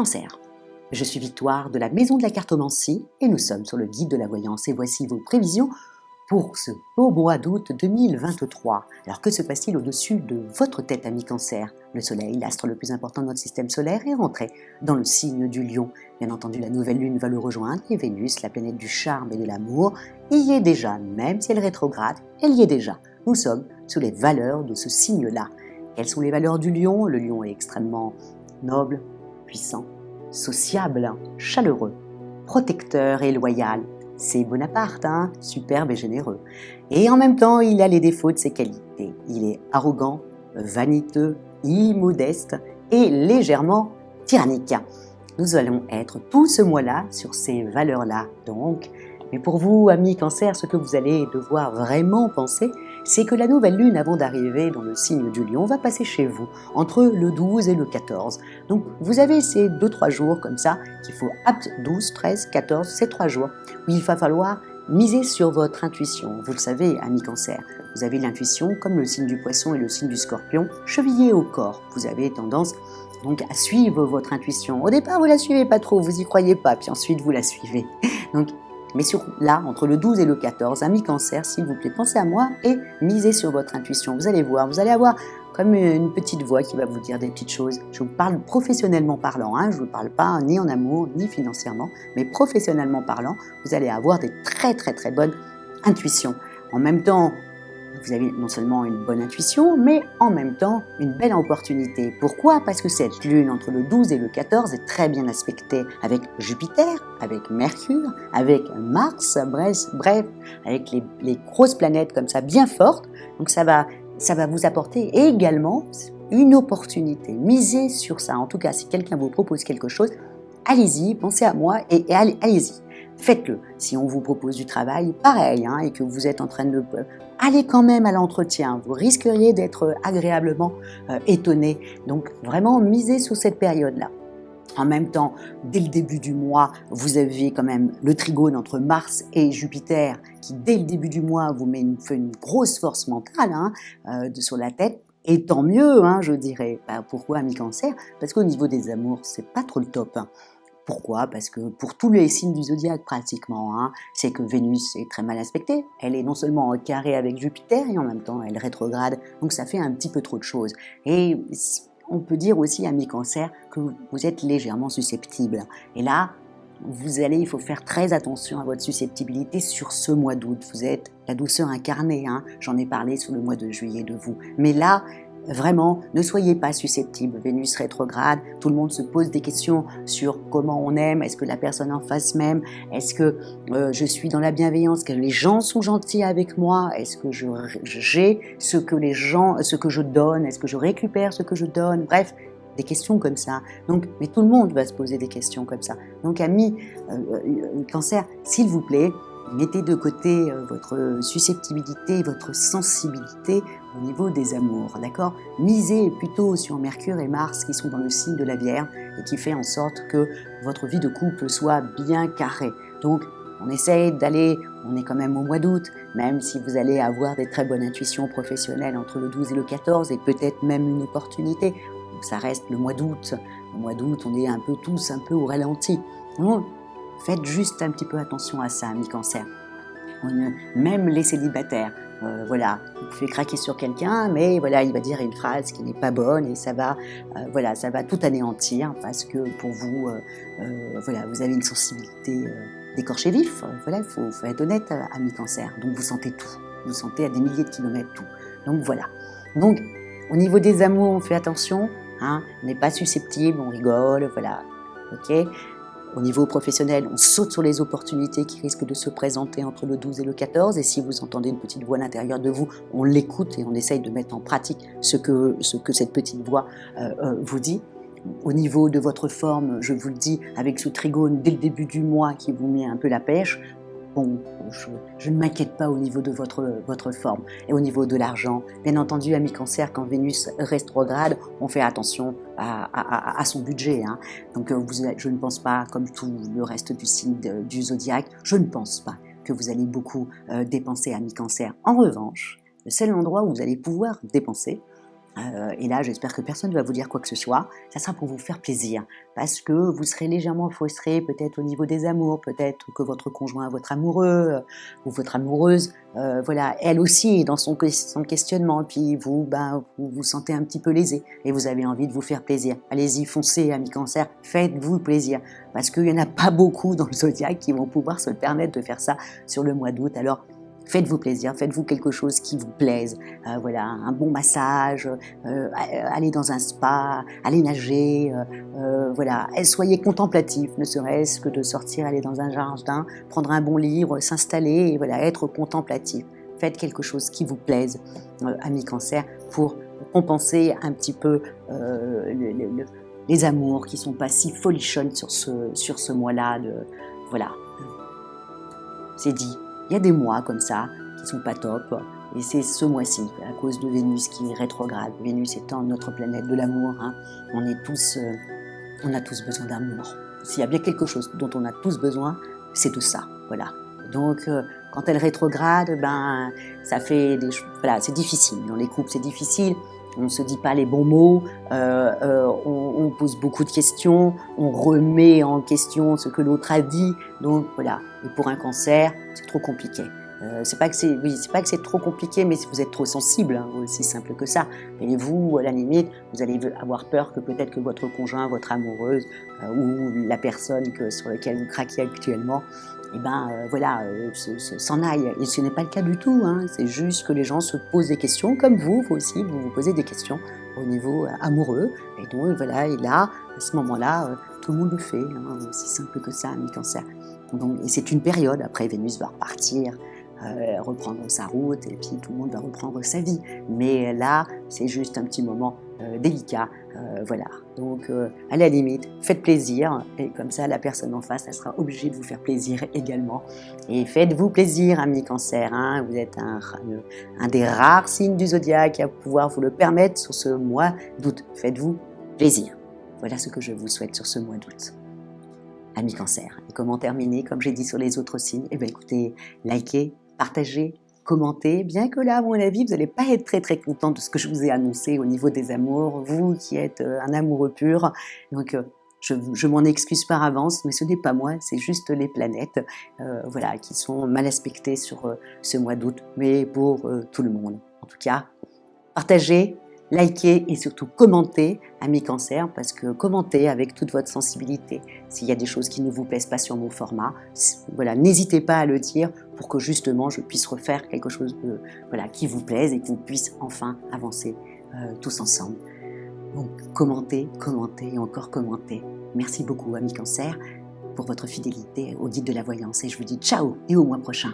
Cancer. Je suis Victoire de la Maison de la Cartomancie et nous sommes sur le guide de la voyance et voici vos prévisions pour ce beau mois d'août 2023. Alors que se passe-t-il au-dessus de votre tête, ami Cancer? Le Soleil, l'astre le plus important de notre système solaire, est rentré dans le signe du Lion. Bien entendu, la nouvelle lune va le rejoindre et Vénus, la planète du charme et de l'amour, y est déjà, même si elle rétrograde, elle y est déjà. Nous sommes sous les valeurs de ce signe-là. Quelles sont les valeurs du Lion? Le Lion est extrêmement noble, puissant, sociable, chaleureux, protecteur et loyal. C'est Bonaparte, superbe et généreux. Et en même temps, il a les défauts de ses qualités. Il est arrogant, vaniteux, immodeste et légèrement tyrannique. Nous allons être tout ce mois-là sur ces valeurs-là, donc. Mais pour vous, amis Cancer, ce que vous allez devoir vraiment penser, c'est que la nouvelle lune, avant d'arriver dans le signe du Lion, va passer chez vous, entre le 12 et le 14. Donc, vous avez ces 2-3 jours comme ça, qu'il faut 12, 13, 14, ces 3 jours, où il va falloir miser sur votre intuition. Vous le savez, amis Cancer, vous avez l'intuition, comme le signe du Poisson et le signe du Scorpion, chevillé au corps. Vous avez tendance donc à suivre votre intuition. Au départ, vous la suivez pas trop, vous y croyez pas, puis ensuite vous la suivez. Donc, mais là, entre le 12 et le 14, amis Cancer, s'il vous plaît, pensez à moi et misez sur votre intuition. Vous allez voir, vous allez avoir comme une petite voix qui va vous dire des petites choses. Je vous parle professionnellement parlant, je ne vous parle pas ni en amour, ni financièrement, mais professionnellement parlant, vous allez avoir des très très très bonnes intuitions. En même temps, vous avez non seulement une bonne intuition, mais en même temps une belle opportunité. Pourquoi? Parce que cette lune entre le 12 et le 14 est très bien aspectée avec Jupiter, avec Mercure, avec Mars, bref, avec les grosses planètes comme ça bien fortes. Donc ça va vous apporter également une opportunité. Misez sur ça. En tout cas, si quelqu'un vous propose quelque chose, allez-y, pensez à moi et allez-y. Faites-le. Si on vous propose du travail, pareil, et que vous êtes en train de... allez quand même à l'entretien. Vous risqueriez d'être agréablement étonné. Donc, vraiment, misez sur cette période-là. En même temps, dès le début du mois, vous avez quand même le trigone entre Mars et Jupiter qui, dès le début du mois, vous fait une grosse force mentale sur la tête. Et tant mieux, je dirais. Pourquoi, amis Cancer? Parce qu'au niveau des amours, c'est pas trop le top. Pourquoi? Parce que pour tous les signes du zodiaque pratiquement, c'est que Vénus est très mal aspectée. Elle est non seulement en carré avec Jupiter et en même temps elle rétrograde. Donc ça fait un petit peu trop de choses. Et on peut dire aussi, amis Cancer, que vous êtes légèrement susceptible. Et là, il faut faire très attention à votre susceptibilité sur ce mois d'août. Vous êtes la douceur incarnée, j'en ai parlé sur le mois de juillet de vous. Mais là, vraiment, ne soyez pas susceptible. Vénus rétrograde, tout le monde se pose des questions sur comment on aime, est-ce que la personne en face m'aime, est-ce que je suis dans la bienveillance, est-ce que les gens sont gentils avec moi, est-ce que j'ai ce que je donne, est-ce que je récupère ce que je donne, bref, des questions comme ça. Donc, mais tout le monde va se poser des questions comme ça. Donc, amis Cancer, s'il vous plaît, mettez de côté votre susceptibilité, votre sensibilité au niveau des amours, d'accord? Misez plutôt sur Mercure et Mars qui sont dans le signe de la Vierge et qui fait en sorte que votre vie de couple soit bien carrée. Donc, on essaye on est quand même au mois d'août, même si vous allez avoir des très bonnes intuitions professionnelles entre le 12 et le 14 et peut-être même une opportunité. Ça reste le mois d'août. Le mois d'août, on est tous un peu au ralenti. Donc, faites juste un petit peu attention à ça, amis Cancer. Même les célibataires, vous pouvez craquer sur quelqu'un, mais voilà, il va dire une phrase qui n'est pas bonne et ça va tout anéantir parce que pour vous, vous avez une sensibilité d'écorché vif. Il faut être honnête, amis Cancer. Donc vous sentez tout, vous sentez à des milliers de kilomètres tout. Donc voilà. Donc au niveau des amours, on fait attention, on n'est pas susceptible, on rigole, voilà, ok. Au niveau professionnel, on saute sur les opportunités qui risquent de se présenter entre le 12 et le 14. Et si vous entendez une petite voix à l'intérieur de vous, on l'écoute et on essaye de mettre en pratique ce que cette petite voix vous dit. Au niveau de votre forme, je vous le dis, avec ce trigone dès le début du mois qui vous met un peu la pêche, bon, je ne m'inquiète pas au niveau de votre forme. Et au niveau de l'argent, bien entendu, amis Cancer, quand Vénus rétrograde, on fait attention à son budget. Donc je ne pense pas, comme tout le reste du signe du zodiaque, je ne pense pas que vous allez beaucoup dépenser, amis Cancer. En revanche, le seul endroit où vous allez pouvoir dépenser, Et là, j'espère que personne ne va vous dire quoi que ce soit. Ça sera pour vous faire plaisir, parce que vous serez légèrement frustré, peut-être au niveau des amours, peut-être que votre conjoint, votre amoureux ou votre amoureuse, voilà, elle aussi est dans son questionnement. Puis vous, vous vous sentez un petit peu lésé et vous avez envie de vous faire plaisir. Allez-y, foncez, amis Cancer, faites-vous plaisir, parce qu'il n'y en a pas beaucoup dans le zodiaque qui vont pouvoir se permettre de faire ça sur le mois d'août. Alors, faites-vous plaisir, faites-vous quelque chose qui vous plaise, voilà, un bon massage, allez dans un spa, allez nager, voilà, soyez contemplatif, ne serait-ce que de sortir, aller dans un jardin, prendre un bon livre, s'installer et voilà, être contemplatif. Faites quelque chose qui vous plaise, amis Cancer, pour compenser un petit peu les amours qui sont pas si folichonnes sur ce mois-là. Voilà, c'est dit. Il y a des mois comme ça qui sont pas top, et c'est ce mois-ci, à cause de Vénus qui est rétrograde. Vénus étant notre planète de l'amour, hein. On a tous besoin d'amour. S'il y a bien quelque chose dont on a tous besoin, c'est de ça, voilà. Donc, quand elle rétrograde, ça fait voilà, c'est difficile. Dans les couples, c'est difficile. On ne se dit pas les bons mots, on pose beaucoup de questions, on remet en question ce que l'autre a dit. Donc voilà. Et pour un Cancer, c'est trop compliqué. C'est pas que c'est trop compliqué, mais vous êtes trop sensible, hein, aussi simple que ça. Et vous, à la limite, vous allez avoir peur que peut-être que votre conjoint, votre amoureuse ou la personne sur laquelle vous craquez actuellement, voilà, s'en aille. Et ce n'est pas le cas du tout, hein. C'est juste que les gens se posent des questions, comme vous aussi, vous vous posez des questions au niveau amoureux. Et donc voilà, et là, à ce moment-là, tout le monde le fait, hein, aussi simple que ça, ami Cancer. Donc, et c'est une période, après Vénus va repartir, reprendre sa route, et puis tout le monde va reprendre sa vie. Mais là, c'est juste un petit moment délicat, voilà. Donc, à la limite, faites plaisir, et comme ça, la personne en face, elle sera obligée de vous faire plaisir également. Et faites-vous plaisir, amis Cancer, hein. Vous êtes un des rares signes du zodiaque à pouvoir vous le permettre sur ce mois d'août. Faites-vous plaisir. Voilà ce que je vous souhaite sur ce mois d'août. Amis Cancer, et comment terminer, comme j'ai dit sur les autres signes? Eh bien, écoutez, likez, partagez, commentez, bien que là, à mon avis, vous n'allez pas être très très content de ce que je vous ai annoncé au niveau des amours, vous qui êtes un amoureux pur. Donc, je m'en excuse par avance, mais ce n'est pas moi, c'est juste les planètes, voilà, qui sont mal aspectées sur ce mois d'août, mais pour tout le monde. En tout cas, partagez, likez et surtout commentez, amis Cancer, parce que commentez avec toute votre sensibilité. S'il y a des choses qui ne vous plaisent pas sur mon format, voilà, n'hésitez pas à le dire pour que justement je puisse refaire quelque chose voilà, qui vous plaise et qu'on puisse enfin avancer tous ensemble. Donc commentez, commentez et encore commentez. Merci beaucoup, amis Cancer, pour votre fidélité au guide de la voyance, et je vous dis ciao et au mois prochain.